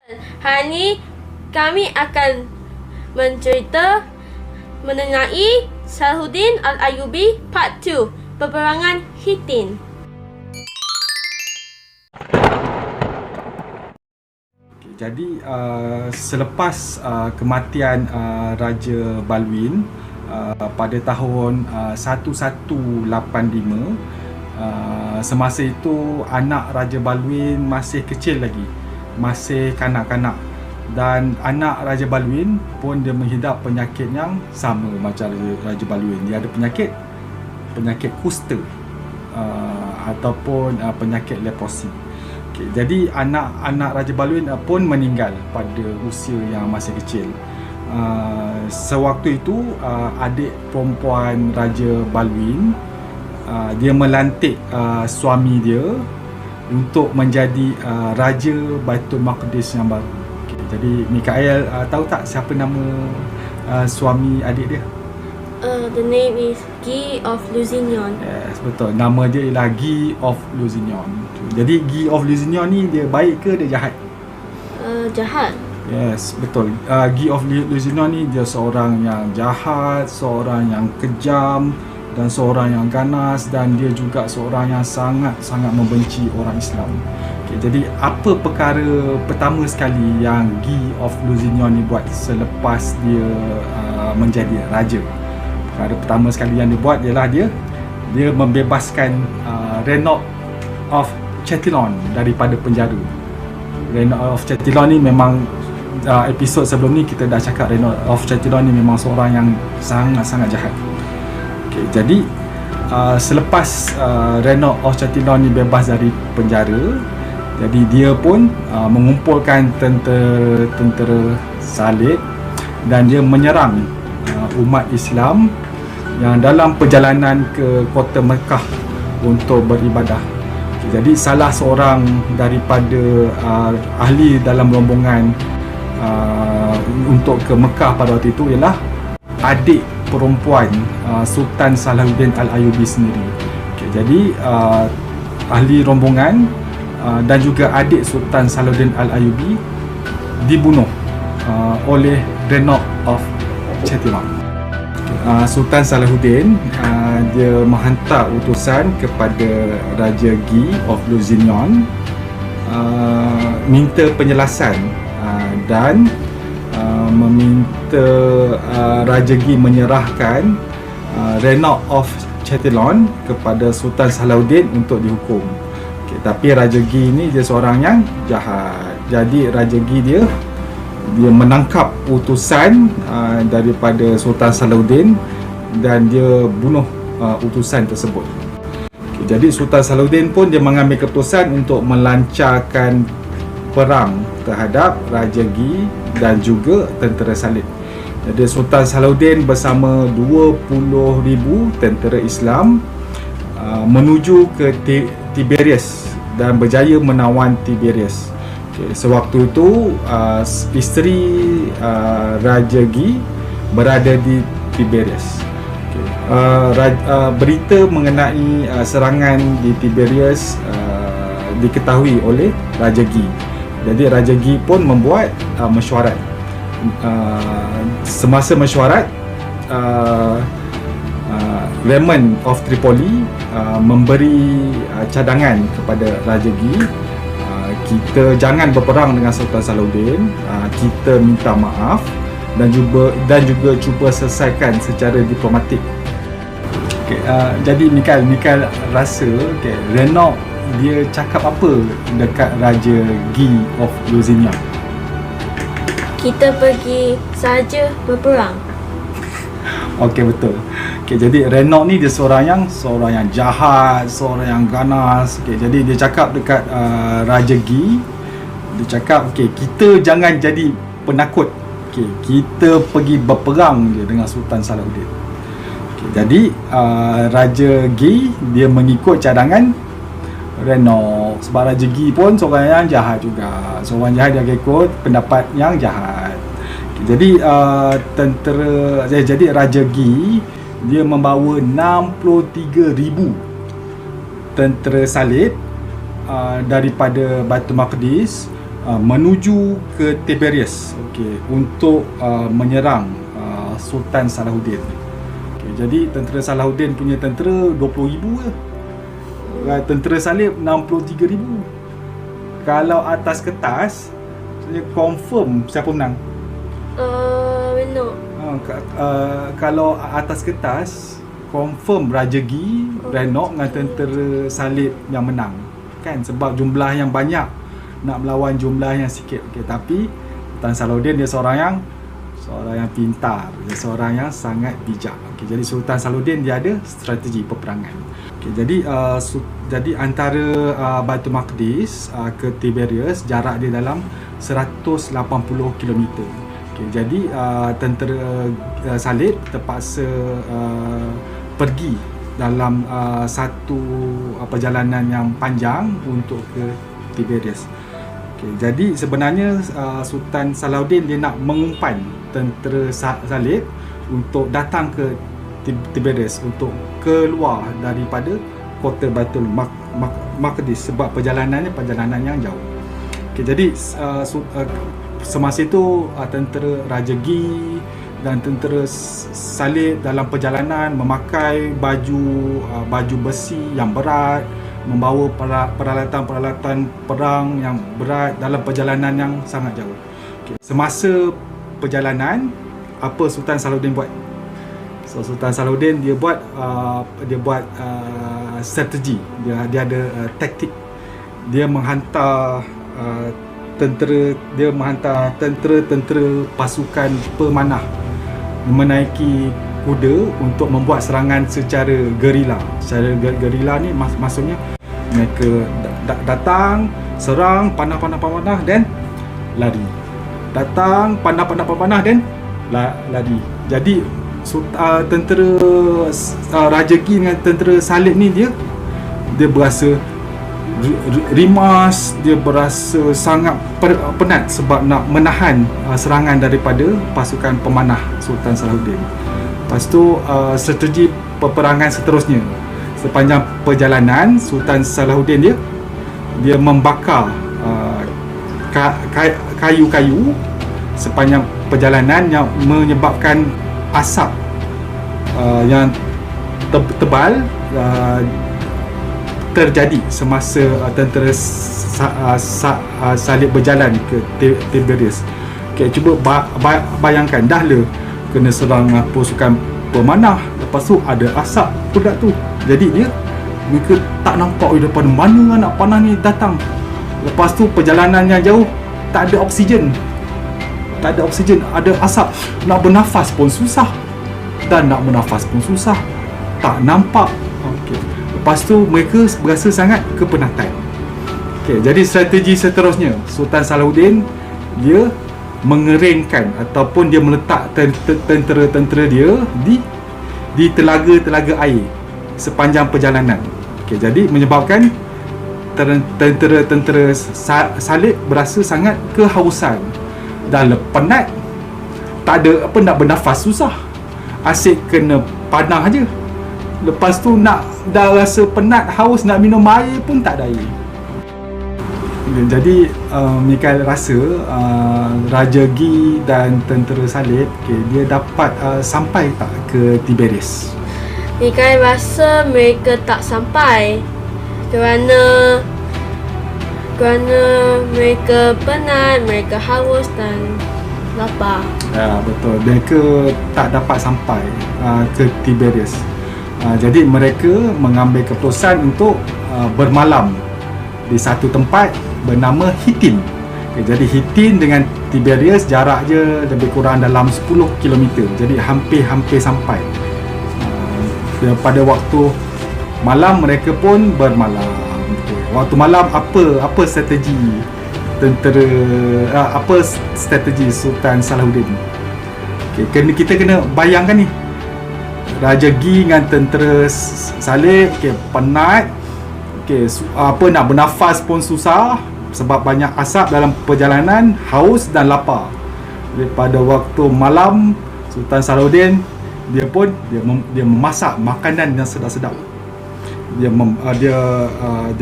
Hari ini kami akan mencerita mengenai Salahuddin Al-Ayyubi Part 2, Peperangan Hittin. Jadi selepas kematian Raja Balwin pada tahun 1185, semasa itu anak Raja Balwin masih kecil lagi, masih kanak-kanak, dan anak Raja Balwin pun dia menghidap penyakit yang sama macam Raja Balwin. Dia ada penyakit kusta ataupun penyakit leprosi. Jadi anak-anak Raja Balwin pun meninggal pada usia yang masih kecil. Sewaktu itu adik perempuan Raja Balwin dia melantik suami dia untuk menjadi Raja Baitul Maqdis yang baru. Jadi Mikael tahu tak siapa nama suami adik dia? The name is Guy of Lusignan. Yes, betul. Nama dia ialah Guy of Lusignan. Jadi Guy of Lusignan ni dia baik ke dia jahat? Jahat. Yes, betul. Guy of Lusignan ni dia seorang yang jahat, seorang yang kejam, dan seorang yang ganas, dan dia juga seorang yang sangat-sangat membenci orang Islam. Jadi apa perkara pertama sekali yang Guy of Lusignan ni buat selepas dia menjadi raja? Perkara pertama sekali yang dia buat ialah dia membebaskan Renaud of Chatillon daripada penjara. Renaud of Chatillon ni memang episod sebelum ni kita dah cakap Renaud of Chatillon ni memang seorang yang sangat-sangat jahat. Jadi selepas Renaud of Chatillon ni bebas dari penjara, jadi dia pun mengumpulkan tentera salib dan dia menyerang umat Islam yang dalam perjalanan ke kota Mekah untuk beribadah. Jadi salah seorang daripada ahli dalam rombongan untuk ke Mekah pada waktu itu ialah adik perempuan Sultan Salahuddin Al-Ayyubi sendiri. Jadi ahli rombongan dan juga adik Sultan Salahuddin Al-Ayyubi dibunuh oleh Renaud of Chatillon. Sultan Salahuddin dia menghantar utusan kepada Raja Guy of Lusignan minta penjelasan dan meminta Raja Guy menyerahkan Renaud of Chatillon kepada Sultan Salahuddin untuk dihukum. Tapi Raja Guy ni dia seorang yang jahat. Jadi Raja Guy dia menangkap utusan daripada Sultan Salahuddin dan dia bunuh utusan tersebut. Jadi Sultan Salahuddin pun dia mengambil keputusan untuk melancarkan perang terhadap Raja Guy dan juga tentera salib. Jadi Sultan Salahuddin bersama 20,000 tentera Islam menuju ke Tiberias dan berjaya menawan Tiberias. Sewaktu itu isteri Raja Guy berada di Tiberias. Berita mengenai serangan di Tiberias diketahui oleh Raja Guy. Jadi Raja Guy pun membuat mesyuarat. Semasa mesyuarat, Raymond of Tripoli memberi cadangan kepada Raja Guy, kita jangan berperang dengan Sultan Salahuddin, kita minta maaf dan juga cuba selesaikan secara diplomatik. Jadi Mikael rasa Renaud dia cakap apa dekat Raja Guy of Lusignan? Kita pergi saja berperang. Okey, betul. Jadi Renaud ni dia seorang yang jahat, seorang yang ganas. Jadi dia cakap dekat Raja Guy, dia cakap kita jangan jadi penakut. Kita pergi berperang je dengan Sultan Salahuddin. Jadi Raja Guy dia mengikut cadangan Renaud, sebab Raja Guy pun seorang yang jahat juga. Seorang jahat yang ikut pendapat yang jahat. Jadi Raja Guy dia membawa 63,000 tentera salib daripada Baitul Maqdis menuju ke Tiberias, untuk menyerang Sultan Salahuddin. Jadi tentera Salahuddin punya tentera 20,000 je. Tentera Salib 63,000. Kalau atas kertas, confirm siapa menang. No. Kalau atas kertas, confirm Raja Gi, Renok dengan tentera Salib yang menang, kan, sebab jumlah yang banyak nak melawan jumlah yang sikit. Tapi Sultan Salahuddin dia seorang yang pintar, dia seorang yang sangat bijak. Jadi Sultan Salahuddin dia ada strategi peperangan. Jadi antara Baitul Maqdis ke Tiberias jarak dia dalam 180 km. Jadi tentera Salib terpaksa pergi dalam satu perjalanan yang panjang untuk ke Tiberias. Jadi sebenarnya Sultan Salahuddin dia nak mengumpan tentera Salib untuk datang ke Tiberias, untuk keluar daripada kota Baitul Maqdis, sebab perjalanan yang jauh. Jadi semasa itu tentera Raja Gi dan tentera Salib dalam perjalanan memakai baju besi yang berat, membawa peralatan perang yang berat dalam perjalanan yang sangat jauh. Semasa perjalanan, apa Sultan Salahuddin buat? Sultan Salahuddin dia buat strategi, dia ada taktik. Dia menghantar tentera pasukan pemanah menaiki kuda untuk membuat serangan secara gerila. Secara gerila ni maksudnya mereka datang, serang, panah dan lari. Datang, panah dan lari. Jadi tentera Raja Gi dengan tentera Salib ni dia berasa rimas, dia berasa sangat penat sebab nak menahan serangan daripada pasukan pemanah Sultan Salahuddin. Lepas tu strategi peperangan seterusnya, sepanjang perjalanan Sultan Salahuddin dia membakar kayu-kayu sepanjang perjalanan yang menyebabkan asap yang tebal terjadi semasa tentera Salib berjalan ke Tiberias. Cuba bayangkan, dah le kena serang pasukan pemanah, lepas tu ada asap pula tu. Jadi mereka tak nampak daripada mana anak panah ni datang. Lepas tu perjalanan yang jauh, tak ada oksigen, ada asap, nak bernafas pun susah, tak nampak. Lepas tu mereka berasa sangat kepenatan. Jadi strategi seterusnya, Sultan Salahuddin dia mengeringkan ataupun dia meletak tentera-tentera dia di telaga-telaga air sepanjang perjalanan. Jadi menyebabkan tentera Salib berasa sangat kehausan dan penat, tak ada nak bernafas susah, asyik kena panah aje. Lepas tu dah rasa penat, haus, nak minum air pun tak ada air. Jadi Mikael rasa Raja Gi dan tentera Salib dia dapat sampai tak ke Tiberias? Mikael rasa mereka tak sampai kerana mereka penat, mereka haus dan lapar. Ya, betul. Mereka tak dapat sampai ke Tiberias. Jadi mereka mengambil keputusan untuk bermalam di satu tempat bernama Hittin. Jadi Hittin dengan Tiberias jarak je lebih kurang dalam 10 km. Jadi hampir sampai. Pada waktu malam mereka pun bermalam. Waktu malam apa strategi strategi Sultan Salahuddin? Kita kena bayangkan ni, Raja Gi dengan tentera Salib penat, nak bernafas pun susah sebab banyak asap dalam perjalanan, haus dan lapar. Pada waktu malam, Sultan Salahuddin dia memasak makanan yang sedap-sedap. Dia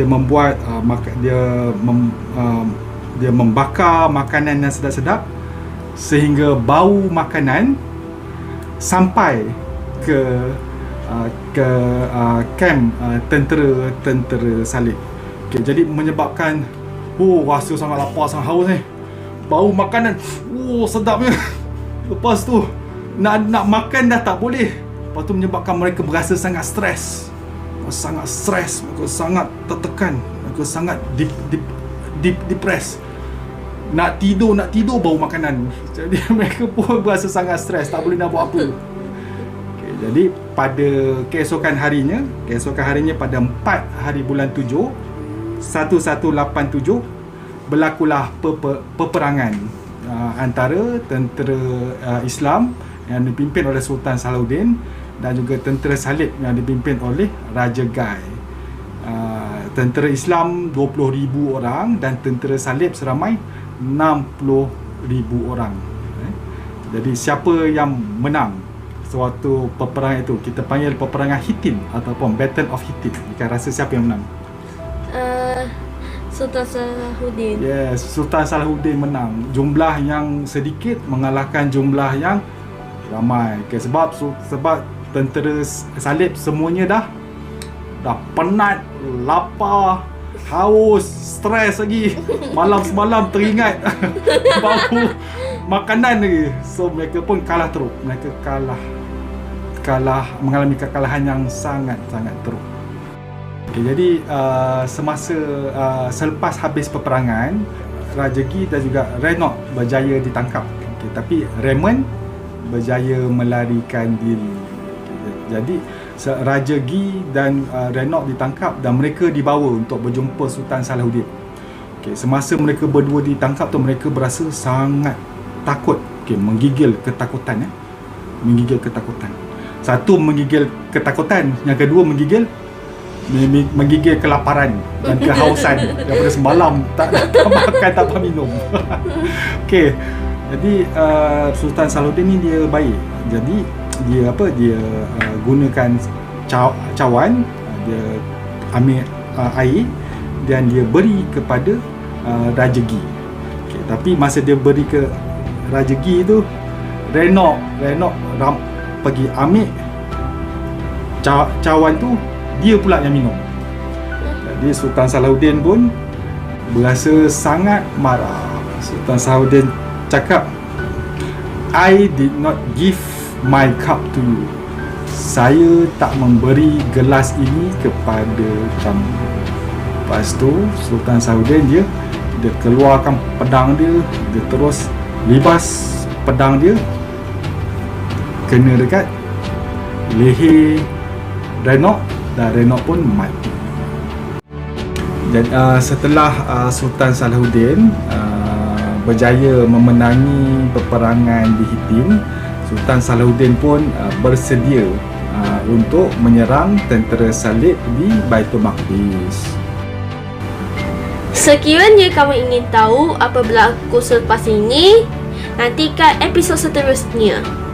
membuat dia membakar makanan yang sedap-sedap sehingga bau makanan sampai ke kem tentera salib. Jadi menyebabkan rasa sangat lapar, sangat haus ni. Bau makanan sedapnya. Lepas tu nak makan dah tak boleh. Lepas tu menyebabkan mereka berasa sangat stres. Mereka sangat tertekan, mereka sangat depressed. Nak tidur bau makanan. Jadi mereka pun berasa sangat stres, tak boleh nak buat apa. Jadi pada keesokan harinya pada 4 hari bulan 7 1187 berlakulah peperangan antara tentera Islam yang dipimpin oleh Sultan Salahuddin dan juga tentera salib yang dipimpin oleh Raja Gai. Tentera Islam 20,000 orang dan tentera salib seramai 60,000 orang. Jadi siapa yang menang suatu peperangan itu? Kita panggil peperangan Hittin ataupun Battle of Hittin. Kita rasa siapa yang menang? Sultan Salahuddin. Yes, Sultan Salahuddin menang. Jumlah yang sedikit mengalahkan jumlah yang ramai. Sebab tentera salib semuanya dah penat, lapar, haus, stres lagi. Malam semalam teringat bau makanan lagi. So mereka pun kalah teruk. Mereka kalah mengalami kekalahan yang sangat-sangat teruk. Jadi selepas habis peperangan, Raja Ghee dan juga Renaud berjaya ditangkap. Tapi Raymond berjaya melarikan diri. Jadi Raja Ghee dan Renaud ditangkap dan mereka dibawa untuk berjumpa Sultan Salahuddin. Semasa mereka berdua ditangkap tu, mereka berasa sangat takut. Menggigil ketakutan. Menggigil ketakutan. Satu menggigil ketakutan, yang kedua menggigil kelaparan dan kehausan daripada semalam tak makan, tak minum. Jadi Sultan Salahuddin ni dia baik. Jadi dia gunakan cawan, dia ambil air dan dia beri kepada Raja Ghee. Tapi masa dia beri ke Raja Ghee tu, Renaud pergi ambil cawan tu, dia pula yang minum. Jadi Sultan Salahuddin pun berasa sangat marah. Sultan Salahuddin cakap, I did not give my cup to you. Saya tak memberi gelas ini kepada kamu. Lepas tu Sultan Salahuddin dia keluarkan pedang dia terus libas pedang dia kena dekat leher Renaud dan Renaud pun mati. Dan setelah Sultan Salahuddin berjaya memenangi peperangan di Hittin, Sultan Salahuddin pun bersedia untuk menyerang tentera salib di Baitul Maqdis. Sekiranya kamu ingin tahu apa berlaku selepas ini, nantikan episod seterusnya.